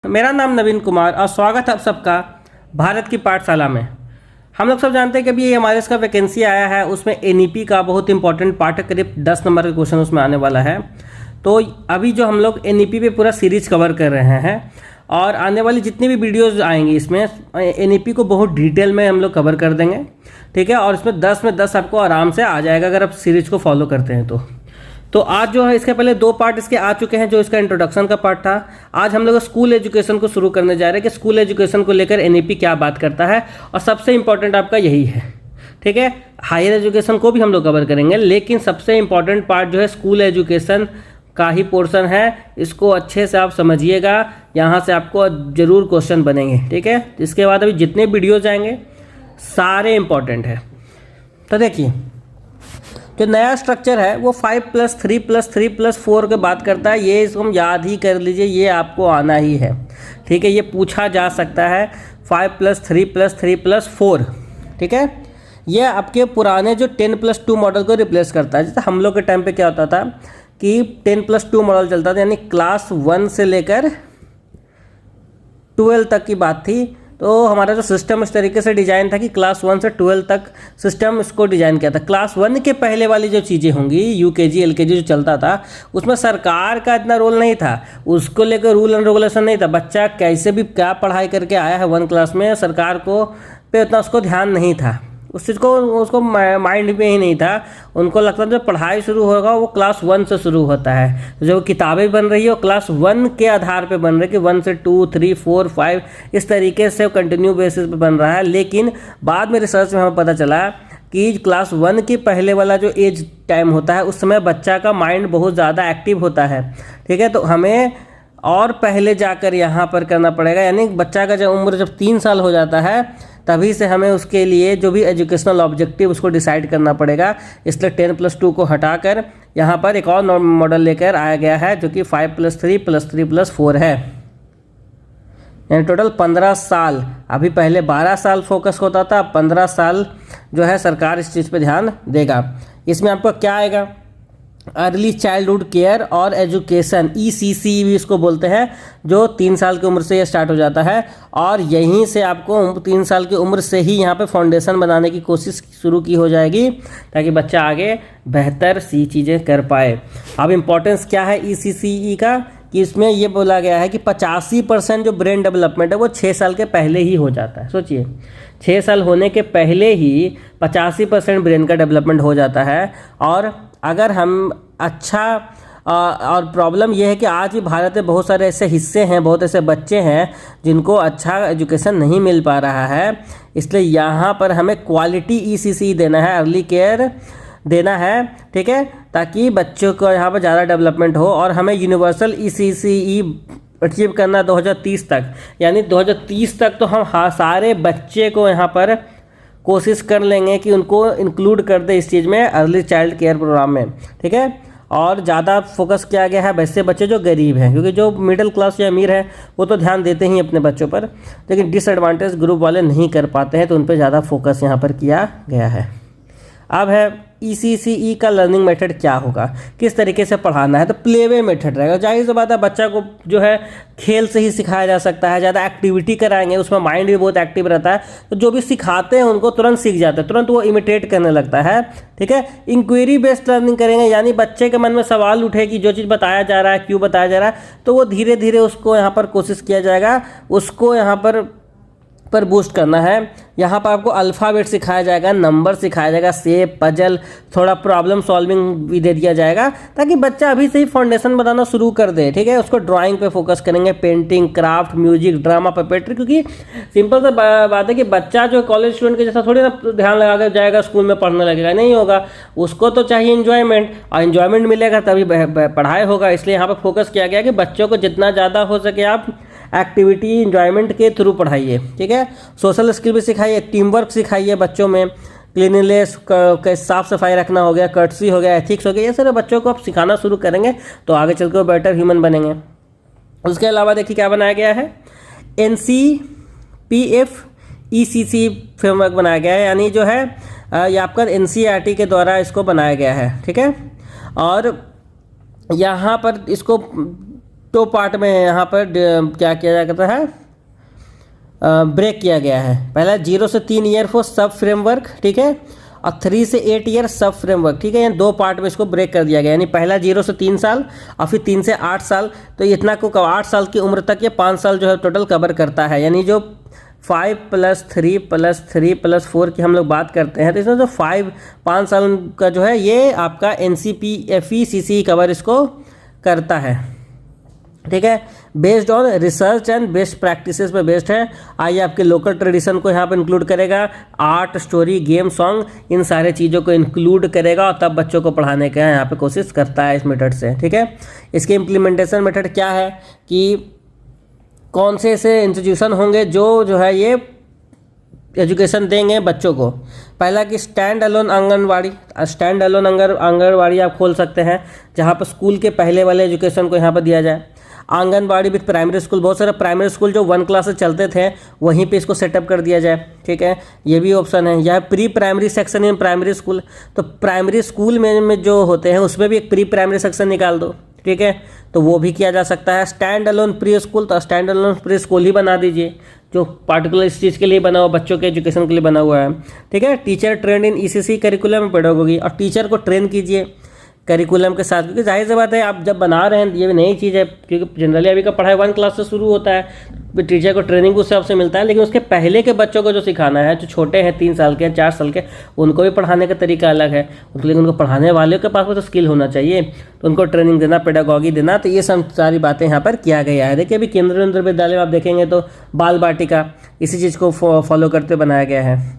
मेरा नाम नवीन कुमार और स्वागत है आप सबका भारत की पाठशाला में। हम लोग सब जानते हैं कि अभी ये हमारे इसका वैकेंसी आया है, उसमें एनईपी का बहुत इंपॉर्टेंट पार्ट है, करीब 10 नंबर का क्वेश्चन उसमें आने वाला है। तो अभी जो हम लोग एनईपी पे पूरा सीरीज कवर कर रहे हैं और आने वाली जितनी भी वीडियोज़ आएंगी इसमें एनईपी को बहुत डिटेल में हम लोग कवर कर देंगे, ठीक है। और इसमें 10 में 10 आपको आराम से आ जाएगा अगर आप सीरीज को फॉलो करते हैं तो आज जो है इसके पहले 2 पार्ट इसके आ चुके हैं, जो इसका इंट्रोडक्शन का पार्ट था। आज हम लोग स्कूल एजुकेशन को शुरू करने जा रहे हैं कि स्कूल एजुकेशन को लेकर एनईपी क्या बात करता है, और सबसे इंपॉर्टेंट आपका यही है, ठीक है। हायर एजुकेशन को भी हम लोग कवर करेंगे, लेकिन सबसे इंपॉर्टेंट पार्ट जो है स्कूल एजुकेशन का ही पोर्शन है। इसको अच्छे से आप समझिएगा, यहाँ से आपको जरूर क्वेश्चन बनेंगे, ठीक है। इसके बाद अभी जितने वीडियोज आएंगे सारे इंपॉर्टेंट है। तो देखिए जो नया स्ट्रक्चर है वो 5+3+3+4 के बात करता है। ये इसको हम याद ही कर लीजिए, ये आपको आना ही है, ठीक है। ये पूछा जा सकता है 5+3+3+4, ठीक है। ये आपके पुराने जो 10+2 मॉडल को रिप्लेस करता है। जैसे हम लोग के टाइम पे क्या होता था कि 10+2 मॉडल चलता था, यानी क्लास 1 से लेकर 12 तक की बात थी। तो हमारा जो सिस्टम इस तरीके से डिज़ाइन था कि क्लास 1 से 12 तक सिस्टम इसको डिज़ाइन किया था। क्लास 1 के पहले वाली जो चीज़ें होंगी, यूकेजी एलकेजी जो चलता था, उसमें सरकार का इतना रोल नहीं था, उसको लेकर रूल एंड रेगुलेशन नहीं था। बच्चा कैसे भी क्या पढ़ाई करके आया है 1 क्लास में, सरकार को पे उतना उसको ध्यान नहीं था, उस चीज़ को उसको माइंड में ही नहीं था। उनको लगता था जब पढ़ाई शुरू होगा वो क्लास 1 से शुरू होता है। जो किताबें बन रही है वो क्लास 1 के आधार पे बन रही है कि 1 से 2, 3, 4, 5 इस तरीके से कंटिन्यू बेसिस पे बन रहा है। लेकिन बाद में रिसर्च में हमें पता चला कि क्लास 1 के पहले वाला जो एज टाइम होता है उस समय बच्चा का माइंड बहुत ज़्यादा एक्टिव होता है, ठीक है। तो हमें और पहले जाकर यहाँ पर करना पड़ेगा, यानी बच्चा का जब उम्र जब 3 साल हो जाता है तभी से हमें उसके लिए जो भी एजुकेशनल ऑब्जेक्टिव उसको डिसाइड करना पड़ेगा। इसलिए 10+2 को हटाकर यहाँ पर एक और मॉडल लेकर आया गया है जो कि 5+3+3+4 है, यानी टोटल 15 साल। अभी पहले 12 साल फोकस होता था, 15 साल जो है सरकार इस चीज़ पे ध्यान देगा। इसमें आपको क्या आएगा, अर्ली चाइल्डहुड केयर और एजुकेशन, ECC भी इसको बोलते हैं, जो 3 साल की उम्र से ये स्टार्ट हो जाता है। और यहीं से आपको 3 साल की उम्र से ही यहाँ पे फाउंडेशन बनाने की कोशिश शुरू की हो जाएगी ताकि बच्चा आगे बेहतर सी चीज़ें कर पाए। अब इम्पोर्टेंस क्या है ECCE का, कि इसमें ये बोला गया है कि 85% जो ब्रेन डेवलपमेंट है वो 6 साल के पहले ही हो जाता है। सोचिए 6 साल होने के पहले ही 85% ब्रेन का डेवलपमेंट हो जाता है। और अगर हम अच्छा और प्रॉब्लम यह है कि आज भी भारत में बहुत सारे ऐसे हिस्से हैं, बहुत ऐसे बच्चे हैं जिनको अच्छा एजुकेशन नहीं मिल पा रहा है। इसलिए यहाँ पर हमें क्वालिटी ECC देना है, अर्ली केयर देना है, ठीक है, ताकि बच्चों को यहाँ पर ज़्यादा डेवलपमेंट हो। और हमें यूनिवर्सल ECCE अचीव करना 2030 तक, यानी 2030 तक तो हम सारे बच्चे को यहाँ पर कोशिश कर लेंगे कि उनको इंक्लूड कर दे इस चीज़ में, अर्ली चाइल्ड केयर प्रोग्राम में, ठीक है। और ज़्यादा फोकस किया गया है वैसे बच्चे जो गरीब हैं, क्योंकि जो मिडिल क्लास या अमीर है वो तो ध्यान देते ही अपने बच्चों पर, लेकिन डिसएडवांटेज ग्रुप वाले नहीं कर पाते हैं, तो उन पर ज़्यादा फोकस यहाँ पर किया गया है। अब है ECCE का लर्निंग मेथड क्या होगा, किस तरीके से पढ़ाना है। तो प्लेवे मेथड रहेगा। जाहिर सी बात है बच्चा को जो है खेल से ही सिखाया जा सकता है, ज़्यादा एक्टिविटी कराएंगे, उसमें माइंड भी बहुत एक्टिव रहता है, तो जो भी सिखाते हैं उनको तुरंत सीख जाते हैं, तुरंत वो इमिटेट करने लगता है, ठीक है। इंक्वायरी बेस्ड लर्निंग करेंगे, यानी बच्चे के मन में सवाल उठे कि जो चीज़ बताया जा रहा है क्यों बताया जा रहा है, तो वो धीरे धीरे उसको यहाँ पर कोशिश किया जाएगा, उसको यहाँ पर बूस्ट करना है। यहाँ पर आपको अल्फ़ाबेट सिखाया जाएगा, नंबर सिखाया जाएगा, शेप, पजल, थोड़ा प्रॉब्लम सॉल्विंग भी दे दिया जाएगा, ताकि बच्चा अभी से ही फाउंडेशन बनाना शुरू कर दे, ठीक है। उसको ड्राइंग पे फोकस करेंगे, painting, craft, music, drama, puppetry, क्योंकि सिंपल सा बात है कि बच्चा जो कॉलेज स्टूडेंट के जैसा थोड़ी ना ध्यान लगा कर जाएगा स्कूल में पढ़ने लगेगा, नहीं होगा। उसको तो चाहिए इन्जॉयमेंट, और इन्जॉयमेंट मिलेगा तभी पढ़ाई होगा। इसलिए यहाँ पर फोकस किया गया कि बच्चों को जितना ज़्यादा हो सके आप एक्टिविटी इंजॉयमेंट के थ्रू पढ़ाइए, ठीक है। सोशल स्किल भी सिखाइए, टीम वर्क सिखाइए बच्चों में, क्लीनलीनेस, साफ सफाई रखना हो गया, कर्टसी हो गया, एथिक्स हो गया, ये सारे बच्चों को आप सिखाना शुरू करेंगे तो आगे चल कर बेटर ह्यूमन बनेंगे। उसके अलावा देखिए क्या बनाया गया है, NCPF ECC फ्रेमवर्क बनाया गया है, यानी जो है ये आपका NCERT के द्वारा इसको बनाया गया है, ठीक है। और यहाँ पर इसको दो पार्ट में यहाँ पर क्या किया जाता है, ब्रेक किया गया है। पहला 0 से 3 ईयर फॉर सब फ्रेमवर्क, ठीक है, और 3 से 8 ईयर सब फ्रेमवर्क, ठीक है। यानी दो पार्ट में इसको ब्रेक कर दिया गया, यानी पहला 0 से 3 साल और फिर 3 से 8 साल। तो इतना को 8 साल की उम्र तक ये 5 साल जो है टोटल कवर करता है। यानी जो 5+3+3+4 की हम लोग बात करते हैं, तो इसमें जो 5 साल का जो है ये आपका NCPFE-CCE कवर इसको करता है, ठीक है। Based on research and best practices पे बेस्ड है। आइए आपके लोकल ट्रेडिशन को यहाँ पर इंक्लूड करेगा, आर्ट, स्टोरी, गेम, सॉन्ग, इन सारे चीज़ों को इंक्लूड करेगा और तब बच्चों को पढ़ाने का यहाँ पे कोशिश करता है इस मेथड से, ठीक है। इसके इम्प्लीमेंटेशन मेथड क्या है कि कौन से ऐसे इंस्टीट्यूशन होंगे जो है ये एजुकेशन देंगे बच्चों को। पहला कि stand alone anganwadi, stand alone anganwadi आप खोल सकते हैं जहाँ पर स्कूल के पहले वाले एजुकेशन को यहाँ पर दिया जाए। आंगनबाड़ी विथ प्राइमरी स्कूल, बहुत सारे प्राइमरी स्कूल जो 1 क्लास से चलते थे वहीं पे इसको सेटअप कर दिया जाए, ठीक है। ये भी ऑप्शन है। यह pre primary section in primary school, तो प्राइमरी स्कूल में जो होते हैं उसमें भी एक प्री प्राइमरी सेक्शन निकाल दो, ठीक है, तो वो भी किया जा सकता है। स्टैंड अलोन प्री स्कूल, तो स्टैंड अलोन प्री स्कूल ही बना दीजिए जो पार्टिकुलर इस चीज़ के लिए बना हुआ, बच्चों के एजुकेशन के लिए बना हुआ है, ठीक है। टीचर ट्रेंड इन ECC करिकुलम पेडागोगी, और टीचर को ट्रेन कीजिए करिकुलम के साथ, क्योंकि जाहिर सी बात है आप जब बना रहे हैं ये भी नई चीज़ है, क्योंकि जनरली अभी का पढ़ाई 1 क्लास से शुरू होता है, टीचर को ट्रेनिंग उस हिसाब से मिलता है, लेकिन उसके पहले के बच्चों को जो सिखाना है, जो छोटे हैं 3 साल के 4 साल के, उनको भी पढ़ाने का तरीका अलग है, लेकिन उनको पढ़ाने वाले के पास में तो स्किल होना चाहिए, तो उनको ट्रेनिंग देना, पेडागॉगी देना, तो ये सब सारी बातें यहाँ पर किया गया है। देखिए अभी केंद्रीय विद्यालय में आप देखेंगे तो बाल बाटिका इसी चीज़ को फॉलो करते बनाया गया है।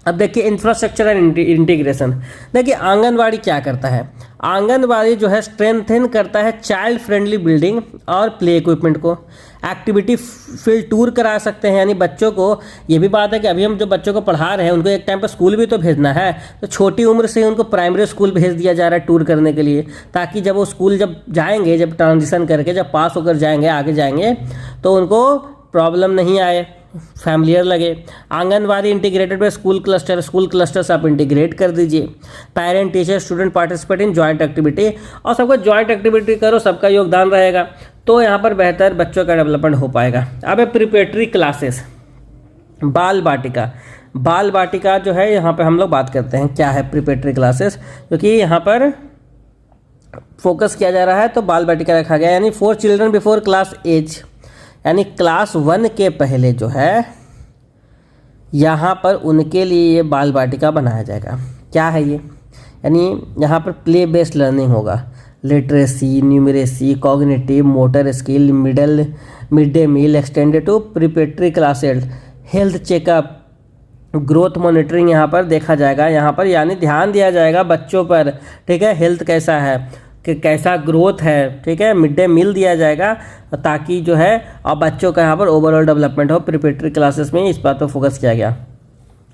अब देखिए इंफ्रास्ट्रक्चर एंड इंटीग्रेशन। देखिए आंगनवाड़ी क्या करता है, आंगनवाड़ी जो है स्ट्रेंथन करता है चाइल्ड फ्रेंडली बिल्डिंग और प्ले इक्विपमेंट को। एक्टिविटी फील्ड टूर करा सकते हैं, यानी बच्चों को, ये भी बात है कि अभी हम जो बच्चों को पढ़ा रहे हैं उनको एक टाइम पर स्कूल भी तो भेजना है, तो छोटी उम्र से ही उनको प्राइमरी स्कूल भेज दिया जा रहा है टूर करने के लिए, ताकि जब वो स्कूल जब जाएंगे, जब ट्रांजिशन करके जब पास होकर जाएंगे आगे जाएंगे तो उनको प्रॉब्लम नहीं आए, फैमिलियर लगे। Anganwadi integrated by school cluster से आप इंटीग्रेट कर दीजिए। Parent teacher student participate in joint activity, और सबको जॉइंट एक्टिविटी करो, सबका योगदान रहेगा, तो यहाँ पर बेहतर बच्चों का डेवलपमेंट हो पाएगा। अब है प्रिपरेटरी क्लासेस, बाल बाटिका जो है यहाँ पर हम लोग बात करते हैं क्या है प्रिपरेटरी क्लासेस, क्योंकि यहाँ पर फोकस किया जा रहा है, तो बाल बाटिका रखा गया, यानी 4 चिल्ड्रन बिफोर क्लास एज, यानी क्लास 1 के पहले जो है यहाँ पर उनके लिए ये बाल बाटिका बनाया जाएगा। क्या है ये, यानी यहाँ पर प्ले बेस्ड लर्निंग होगा, literacy, numeracy, cognitive, motor skill, mid day meal extended to preparatory classes, health checkup, growth monitoring यहाँ पर देखा जाएगा, यहाँ पर यानी ध्यान दिया जाएगा बच्चों पर, ठीक है, हेल्थ कैसा है, कि कैसा ग्रोथ है, ठीक है, मिड डे मील दिया जाएगा, ताकि जो है और बच्चों का यहाँ पर ओवरऑल डेवलपमेंट हो। प्रिपरेटरी क्लासेस में इस बात पर फोकस किया गया।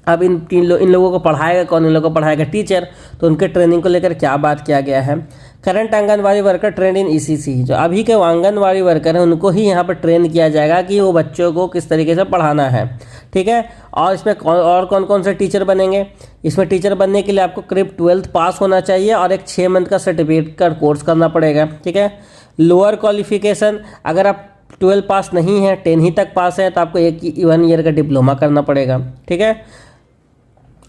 अब इन लोगों को पढ़ाएगा कौन, इन लोगों को पढ़ाएगा टीचर, तो उनके ट्रेनिंग को लेकर क्या बात किया गया है। करंट आंगनवाड़ी वर्कर ट्रेंड इन ECC, जो अभी के आंगनवाड़ी वर्कर हैं उनको ही यहाँ पर ट्रेन किया जाएगा कि वो बच्चों को किस तरीके से पढ़ाना है, ठीक है। और इसमें कौन कौन से टीचर बनेंगे, इसमें टीचर बनने के लिए आपको करीब 12th पास होना चाहिए और एक 6 मंथ का सर्टिफिकेट का कोर्स करना पड़ेगा, ठीक है। लोअर क्वालिफिकेशन, अगर आप 12 पास नहीं है, 10 ही तक पास है, तो आपको 1 ईयर का डिप्लोमा करना पड़ेगा, ठीक है।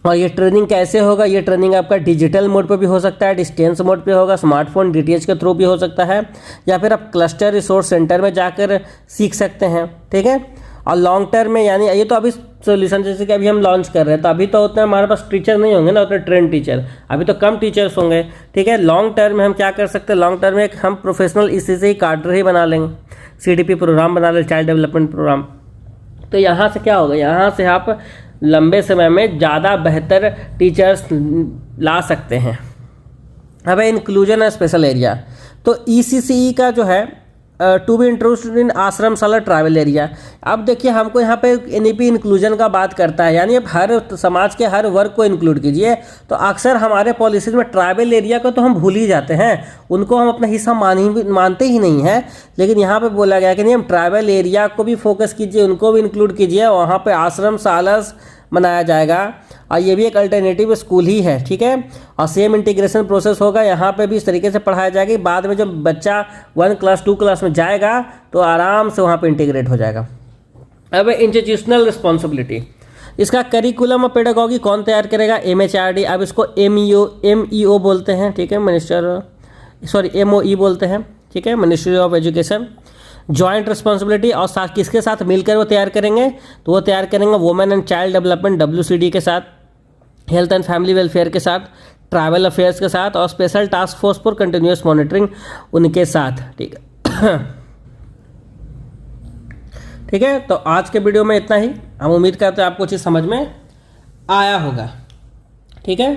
और ये ट्रेनिंग कैसे होगा, ये ट्रेनिंग आपका डिजिटल मोड पे भी हो सकता है, डिस्टेंस मोड पे होगा, स्मार्टफोन DTH के थ्रू भी हो सकता है, या फिर आप क्लस्टर रिसोर्स सेंटर में जाकर सीख सकते हैं, ठीक है। और लॉन्ग टर्म में, यानी ये तो अभी सोल्यूशन जैसे कि अभी हम लॉन्च कर रहे हैं, तो अभी तो उतना हमारे पास टीचर नहीं होंगे ना, उतने ट्रेन टीचर, अभी तो कम टीचर्स होंगे, ठीक है। लॉन्ग टर्म में हम क्या कर सकते हैं, लॉन्ग टर्म में हम प्रोफेशनल ECC cadre ही बना लेंगे, CDP प्रोग्राम बना लें, चाइल्ड डेवलपमेंट प्रोग्राम। तो यहाँ से क्या होगा, यहाँ से आप लंबे समय में ज़्यादा बेहतर टीचर्स ला सकते हैं। अब इंक्लूजन है स्पेशल एरिया, तो ECCE का जो है to be introduced in ashramshala tribal area. अब देखिए हमको यहाँ पे NEP इंक्लूजन का बात करता है, यानी अब हर समाज के हर वर्ग को इंक्लूड कीजिए, तो अक्सर हमारे पॉलिसीज में ट्राइबल एरिया को तो हम भूल ही जाते हैं, उनको हम अपना हिस्सा मानते ही नहीं हैं, लेकिन यहाँ पे बोला गया कि नहीं, हम ट्राइबल एरिया को भी फोकस कीजिए, उनको भी इंक्लूड कीजिए, वहाँ पर आश्रमशाला बनाया जाएगा और ये भी एक अल्टरनेटिव स्कूल ही है, ठीक है। और सेम इंटीग्रेशन प्रोसेस होगा, यहाँ पे भी इस तरीके से पढ़ाया जाएगा कि बाद में जब बच्चा 1 क्लास 2 क्लास में जाएगा तो आराम से वहाँ पे इंटीग्रेट हो जाएगा। अब इंस्टीट्यूशनल रिस्पॉन्सिबिलिटी, इसका करिकुलम और पेडागॉजी कौन तैयार करेगा? MHRD। अब इसको MEO बोलते हैं, ठीक है, MOE बोलते हैं, ठीक है, ministry of education. Joint responsibility, और साथ किसके साथ मिलकर वो तैयार करेंगे? तो वो तैयार करेंगे women and child development WCD के साथ, हेल्थ एंड फैमिली वेलफेयर के साथ, ट्रैवल अफेयर्स के साथ और special task force for continuous monitoring उनके साथ, ठीक है। ठीक है, तो आज के वीडियो में इतना ही। हम उम्मीद करते हैं आपको चीज़ समझ में आया होगा, ठीक है।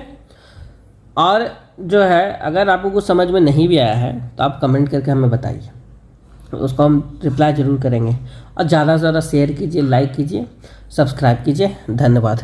और जो है अगर आपको कुछ समझ में नहीं भी आया है तो आप कमेंट करके हमें बताइए, उसको हम रिप्लाई ज़रूर करेंगे। और ज़्यादा से ज़्यादा शेयर कीजिए, लाइक कीजिए, सब्सक्राइब कीजिए। धन्यवाद।